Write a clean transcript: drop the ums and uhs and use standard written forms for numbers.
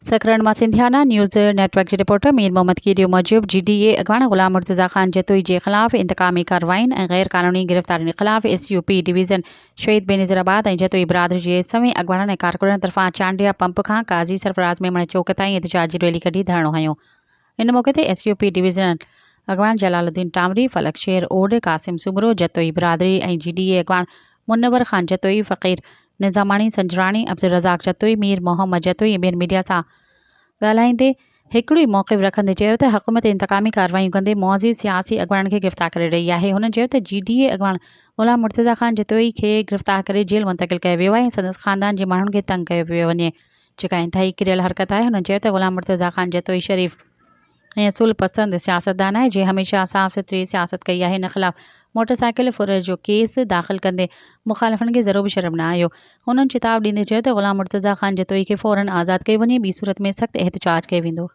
सकरण मां सिंधियाना news network जी reporter Mir Mohammad की ॾियो मूजिब GDA अॻवान ग़ुलाम मुर्तज़ा ख़ान जतोई जे ख़िलाफ़ इंतकामी कार्रवाइनि ऐं ग़ैर क़ानूनी गिरफ़्तारियुनि ख़िलाफ़ SUP डिवीज़न शहीद बेनज़ीराबाद ऐं जतोई बिरादरी जे सवें अॻवाननि ऐं कारकुननि तरफ़ां चांडिया पंप खां काज़ी सरफराज़ मेमण चौक ताईं एहतिजाज जी रैली कढी धरणो हयो। इन मौक़े ते SUP डिवीज़न अॻवान जलालुद्दीन टामरी, फलक शेर ओड, कासिम सुमरो जतोई बिरादरी ऐं GDA अॻवान मुनव्वर ख़ान जतोई, फ़क़ीर निज़ामानी संजराणी, अब्दुल रज़ाक जतोई, मीर मोहम्मद जतोई ऐं ॿियनि मीडिया सां ॻाल्हाईंदे हिकिड़ो ई मौक़िफ़ रखंदे चयो त हुकूमत इंतकामी कार्रवाइयूं कंदे मुआज़िज़ सियासी अॻवाननि खे गिरफ़्तार करे रही आहे। हुननि चयो त GDA अॻवान ग़ुलाम मुर्तज़ा ख़ान जतोई खे गिरफ़्तार करे जेल मुंतक़िल कयो वियो आहे ऐं संदसि ख़ानदान जे माण्हुनि खे तंग कयो पियो वञे, जेका इंतिहाई किरियल हरकत आहे। हुननि चयो त ग़ुलाम मुर्तज़ा ख़ान जतोई शरीफ़ ऐं असूल पसंद सियासतदान आहे, जंहिं हमेशह साफ़ सुथरी सियासत कई आहे। हिन ख़िलाफ़ मोटरसाइकिल फुरज जो केस दाख़िल कंदे मुख़ालिफ़नि खे ज़रो बि शर्म न आयो। हुननि चिताब ॾींदे चयो त ग़ुलाम मुर्तज़ा ख़ान जतोई खे फ़ौरन आज़ादु कयो वञे, ॿी सूरत में सख़्तु एहतिजाज कयो वेंदो।